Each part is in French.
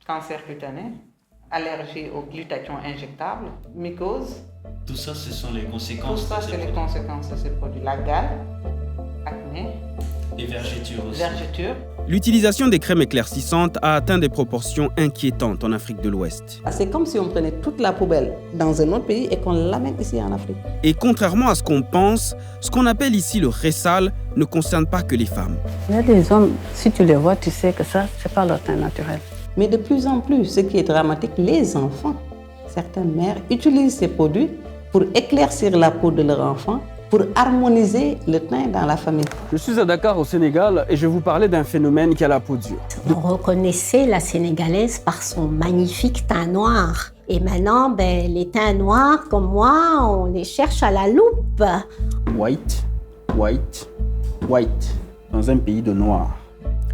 cancer cutané, allergie au glutathion injectable, mycose. Tout ça, ce sont les conséquences. Tout ça, c'est les conséquences de ces produits. La gale, acné. Et vergetures aussi. Vergetures. L'utilisation des crèmes éclaircissantes a atteint des proportions inquiétantes en Afrique de l'Ouest. C'est comme si on prenait toute la poubelle dans un autre pays et qu'on l'amène ici en Afrique. Et contrairement à ce qu'on pense, ce qu'on appelle ici le ressal ne concerne pas que les femmes. Il y a des hommes, si tu les vois, tu sais que ça, c'est pas leur teint naturel. Mais de plus en plus, ce qui est dramatique, les enfants. Certaines mères utilisent ces produits pour éclaircir la peau de leur enfant, pour harmoniser le teint dans la famille. Je suis à Dakar, au Sénégal, et je vais vous parler d'un phénomène qui a la peau dure. On reconnaissait la Sénégalaise par son magnifique teint noir. Et maintenant, les teints noirs, comme moi, on les cherche à la loupe. White, white, white, dans un pays de noirs.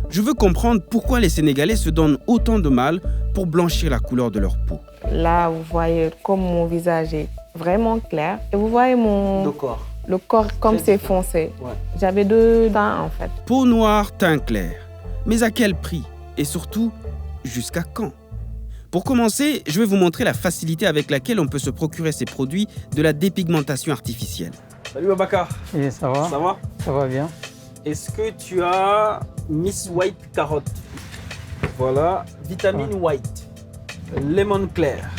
Je veux comprendre pourquoi les Sénégalais se donnent autant de mal pour blanchir la couleur de leur peau. Là, vous voyez comme mon visage est vraiment clair. Et vous voyez le corps comme c'est foncé. Ouais. J'avais 2 dents en fait. Peau noire, teint clair. Mais à quel prix? Et surtout, jusqu'à quand? Pour commencer, je vais vous montrer la facilité avec laquelle on peut se procurer ces produits de la dépigmentation artificielle. Salut Babacar. Et ça va? Ça va? Ça va bien. Est-ce que tu as Miss White Carotte? Voilà, vitamine white, lemon clair.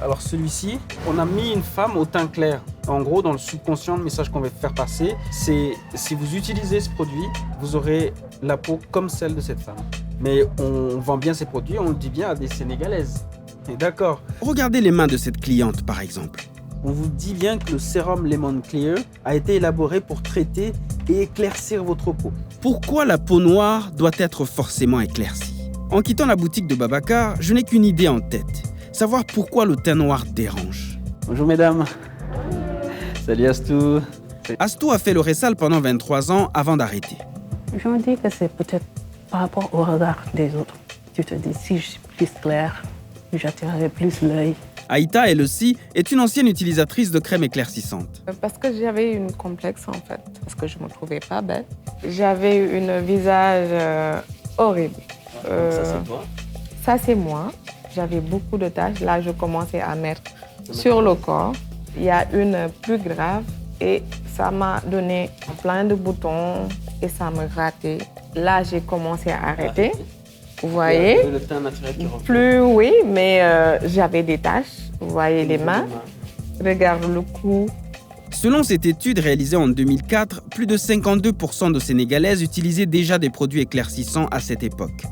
Alors celui-ci, on a mis une femme au teint clair. En gros, dans le subconscient, le message qu'on va faire passer, c'est si vous utilisez ce produit, vous aurez la peau comme celle de cette femme. Mais on vend bien ces produits, on le dit bien à des Sénégalaises. Et d'accord. Regardez les mains de cette cliente, par exemple. On vous dit bien que le sérum Lemon Clear a été élaboré pour traiter et éclaircir votre peau. Pourquoi la peau noire doit être forcément éclaircie? En quittant la boutique de Babacar, je n'ai qu'une idée en tête. Savoir pourquoi le teint noir dérange. Bonjour mesdames. Salut Astou. Astou a fait le ressal pendant 23 ans avant d'arrêter. Je me dis que c'est peut-être par rapport au regard des autres. Tu te dis, si je suis plus claire, j'attirerai plus l'œil. Aïta, elle aussi, est une ancienne utilisatrice de crème éclaircissante. Parce que j'avais une complexe en fait, parce que je ne me trouvais pas belle. J'avais un visage horrible. Ça c'est toi? Ça c'est moi. J'avais beaucoup de taches. Là, je commençais à mettre sur le corps. Il y a une plus grave et ça m'a donné plein de boutons et ça me grattait. Là, j'ai commencé à arrêter. Vous voyez? Le teint naturel qui revient. Plus, oui, mais j'avais des taches. Vous voyez les mains. Regarde le cou. Selon cette étude réalisée en 2004, plus de 52% de Sénégalaises utilisaient déjà des produits éclaircissants à cette époque.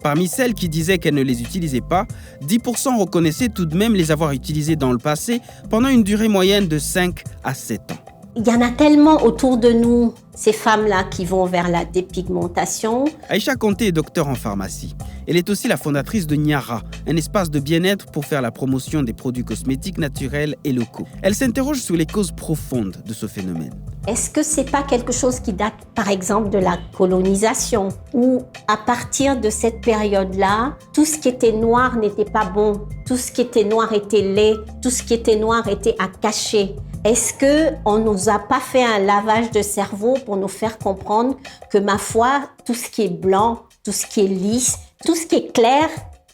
Parmi celles qui disaient qu'elles ne les utilisaient pas, 10% reconnaissaient tout de même les avoir utilisés dans le passé pendant une durée moyenne de 5 à 7 ans. Il y en a tellement autour de nous, ces femmes-là qui vont vers la dépigmentation. Aïcha Conté est docteure en pharmacie. Elle est aussi la fondatrice de Niara, un espace de bien-être pour faire la promotion des produits cosmétiques naturels et locaux. Elle s'interroge sur les causes profondes de ce phénomène. Est-ce que c'est pas quelque chose qui date, par exemple, de la colonisation, où à partir de cette période-là, tout ce qui était noir n'était pas bon, tout ce qui était noir était laid, tout ce qui était noir était à cacher? Est-ce qu'on ne nous a pas fait un lavage de cerveau pour nous faire comprendre que, ma foi, tout ce qui est blanc, tout ce qui est lisse, tout ce qui est clair,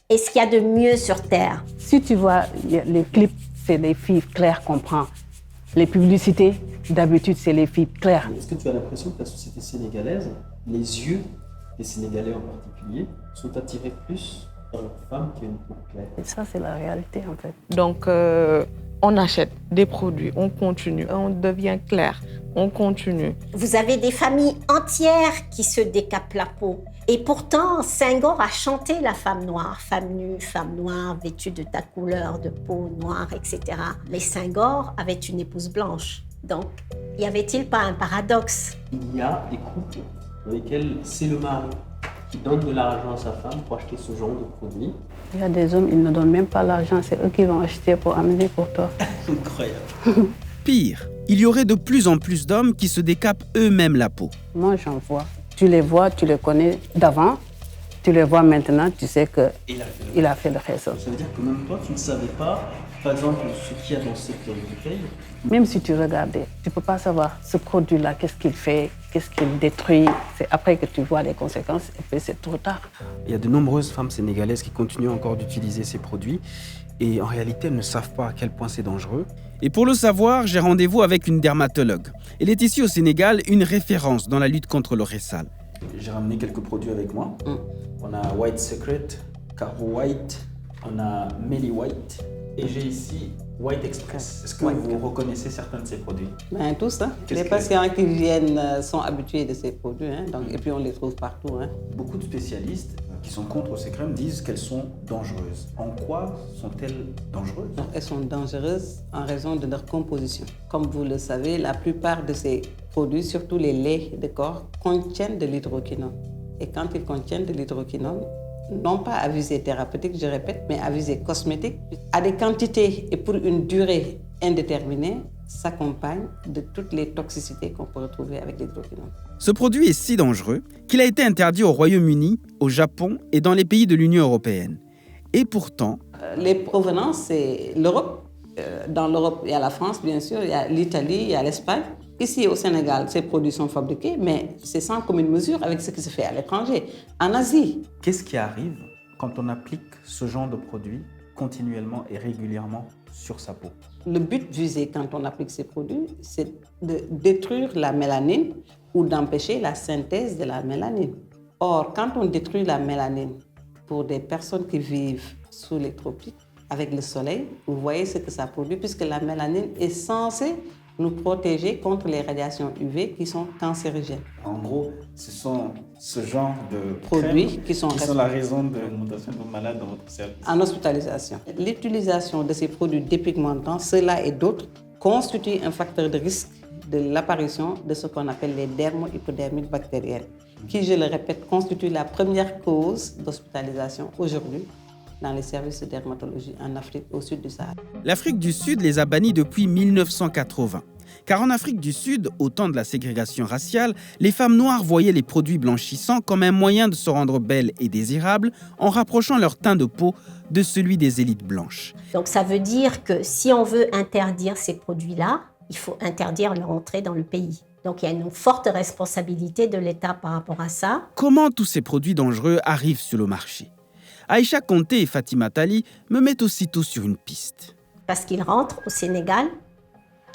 est ce qu'il y a de mieux sur Terre? Si tu vois, les clips, c'est les filles claires qu'on prend. Les publicités, d'habitude, c'est les filles claires. Est-ce que tu as l'impression que la société sénégalaise, les yeux des Sénégalais en particulier, sont attirés plus par leur femme qui a une peau claire? Et ça, c'est la réalité, en fait. Donc, on achète des produits, on continue, on devient clair, on continue. Vous avez des familles entières qui se décapent la peau. Et pourtant, Senghor a chanté la femme noire, femme nue, femme noire, vêtue de ta couleur de peau noire, etc. Mais Senghor avait une épouse blanche. Donc, y avait-il pas un paradoxe? Il y a des couples dans lesquels c'est le mari qui donne de l'argent à sa femme pour acheter ce genre de produit. Il y a des hommes, ils ne donnent même pas l'argent, c'est eux qui vont acheter pour amener pour toi. Incroyable. Pire, il y aurait de plus en plus d'hommes qui se décapent eux-mêmes la peau. Moi, j'en vois. Tu les vois, tu les connais d'avant, Tu les vois maintenant, tu sais qu'il a fait le réseau. Ça veut dire que même toi, tu ne savais pas, par exemple, ce qu'il y a dans cette bouteille. Même si tu regardais, tu ne peux pas savoir ce produit-là, qu'est-ce qu'il fait, qu'est-ce qu'il détruit. C'est après que tu vois les conséquences et puis c'est trop tard. Il y a de nombreuses femmes sénégalaises qui continuent encore d'utiliser ces produits et en réalité, elles ne savent pas à quel point c'est dangereux. Et pour le savoir, j'ai rendez-vous avec une dermatologue. Elle est ici au Sénégal une référence dans la lutte contre le ressal. J'ai ramené quelques produits avec moi. On a White Secret, Caro White, on a Melly White et j'ai ici White Express. Est-ce que vous reconnaissez certains de ces produits? Ben, tous, hein. Les patients qui viennent sont habitués de ces produits, hein, donc, et puis on les trouve partout. Hein. Beaucoup de spécialistes qui sont contre ces crèmes disent qu'elles sont dangereuses. En quoi sont-elles dangereuses? Donc, elles sont dangereuses en raison de leur composition. Comme vous le savez, la plupart de ces produits, surtout les laits de corps, contiennent de l'hydroquinone. Et quand ils contiennent de l'hydroquinone, non pas à visée thérapeutique, je répète, mais à visée cosmétique, à des quantités et pour une durée indéterminée, s'accompagne de toutes les toxicités qu'on peut retrouver avec l'hydroquinone. Ce produit est si dangereux qu'il a été interdit au Royaume-Uni, au Japon et dans les pays de l'Union européenne. Et pourtant... Les provenances, c'est l'Europe. Dans l'Europe, il y a la France, bien sûr, il y a l'Italie, il y a l'Espagne. Ici, au Sénégal, ces produits sont fabriqués, mais c'est sans commune mesure avec ce qui se fait à l'étranger. En Asie. Qu'est-ce qui arrive quand on applique ce genre de produit continuellement et régulièrement sur sa peau? Le but visé quand on applique ces produits, c'est de détruire la mélanine ou d'empêcher la synthèse de la mélanine. Or, quand on détruit la mélanine pour des personnes qui vivent sous les tropiques, avec le soleil, vous voyez ce que ça produit, puisque la mélanine est censée nous protéger contre les radiations UV qui sont cancérigènes. En gros, ce sont ce genre de produits qui sont la raison de l'augmentation de malades dans votre service. En hospitalisation. L'utilisation de ces produits dépigmentants, ceux-là et d'autres, constitue un facteur de risque de l'apparition de ce qu'on appelle les dermohypodermites bactériennes, qui, je le répète, constituent la première cause d'hospitalisation aujourd'hui dans les services de dermatologie en Afrique, au sud du Sahara. L'Afrique du Sud les a bannis depuis 1980. Car en Afrique du Sud, au temps de la ségrégation raciale, les femmes noires voyaient les produits blanchissants comme un moyen de se rendre belles et désirables en rapprochant leur teint de peau de celui des élites blanches. Donc ça veut dire que si on veut interdire ces produits-là, il faut interdire leur entrée dans le pays. Donc il y a une forte responsabilité de l'État par rapport à ça. Comment tous ces produits dangereux arrivent sur le marché? Aïcha Conté et Fatima Tali me mettent aussitôt sur une piste. Parce qu'ils rentrent au Sénégal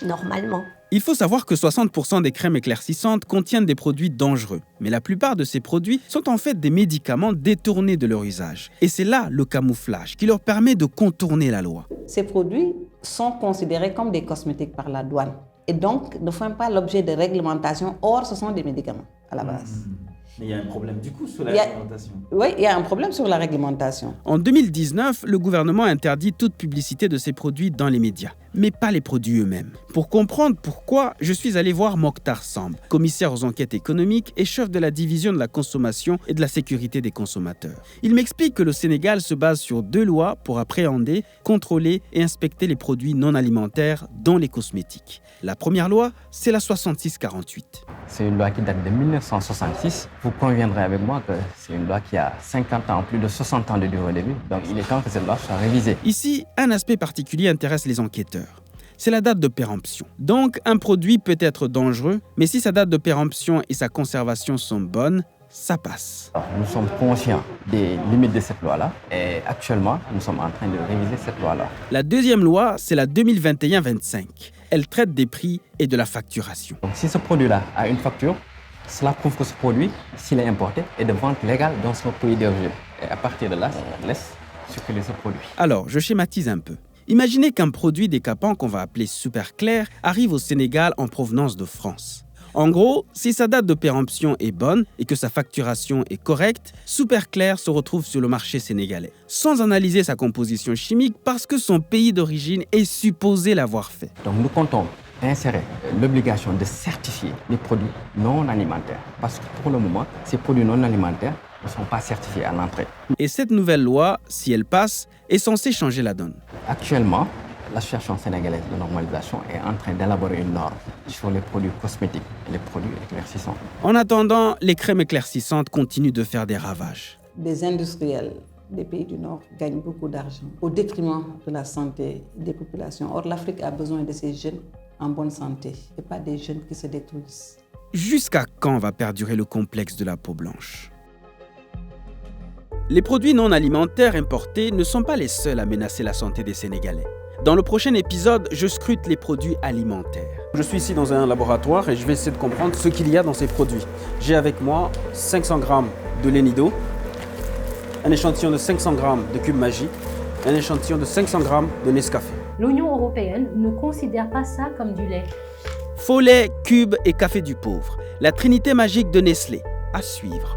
normalement. Il faut savoir que 60% des crèmes éclaircissantes contiennent des produits dangereux. Mais la plupart de ces produits sont en fait des médicaments détournés de leur usage. Et c'est là le camouflage qui leur permet de contourner la loi. Ces produits sont considérés comme des cosmétiques par la douane. Et donc ne font pas l'objet de réglementation. Or, ce sont des médicaments à la base. Mais il y a un problème du coup sur la réglementation. Oui, il y a un problème sur la réglementation. En 2019, le gouvernement interdit toute publicité de ces produits dans les médias, mais pas les produits eux-mêmes. Pour comprendre pourquoi, je suis allé voir Mokhtar Samb, commissaire aux enquêtes économiques et chef de la division de la consommation et de la sécurité des consommateurs. Il m'explique que le Sénégal se base sur 2 lois pour appréhender, contrôler et inspecter les produits non alimentaires, dont les cosmétiques. La première loi, c'est la 6648. C'est une loi qui date de 1966. Vous conviendrez avec moi que c'est une loi qui a 50 ans, plus de 60 ans de durée de vie. Donc il est temps que cette loi soit révisée. Ici, un aspect particulier intéresse les enquêteurs. C'est la date de péremption. Donc, un produit peut être dangereux, mais si sa date de péremption et sa conservation sont bonnes, ça passe. Alors, nous sommes conscients des limites de cette loi-là et actuellement, nous sommes en train de réviser cette loi-là. La deuxième loi, c'est la 2021-25. Elle traite des prix et de la facturation. Donc, si ce produit-là a une facture, cela prouve que ce produit, s'il est importé, est de vente légale dans son pays d'origine. Et à partir de là, on laisse circuler ce produit. Alors, je schématise un peu. Imaginez qu'un produit décapant qu'on va appeler super clair arrive au Sénégal en provenance de France. En gros, si sa date de péremption est bonne et que sa facturation est correcte, Super Clair se retrouve sur le marché sénégalais, sans analyser sa composition chimique parce que son pays d'origine est supposé l'avoir fait. Donc nous comptons insérer l'obligation de certifier les produits non alimentaires. Parce que pour le moment, ces produits non alimentaires ne sont pas certifiés à l'entrée. Et cette nouvelle loi, si elle passe, est censée changer la donne. Actuellement, l'Association sénégalaise de normalisation est en train d'élaborer une norme sur les produits cosmétiques et les produits éclaircissants. En attendant, les crèmes éclaircissantes continuent de faire des ravages. des industriels des pays du Nord gagnent beaucoup d'argent au détriment de la santé des populations. Or, l'Afrique a besoin de ces jeunes en bonne santé et pas des jeunes qui se détruisent. Jusqu'à quand va perdurer le complexe de la peau blanche? Les produits non alimentaires importés ne sont pas les seuls à menacer la santé des Sénégalais. Dans le prochain épisode, je scrute les produits alimentaires. Je suis ici dans un laboratoire et je vais essayer de comprendre ce qu'il y a dans ces produits. J'ai avec moi 500 grammes de lait Nido, un échantillon de 500 grammes de cube Maggi, un échantillon de 500 grammes de Nescafé. L'Union européenne ne considère pas ça comme du lait. Faux lait, cube et café du pauvre. La trinité magique de Nestlé. À suivre.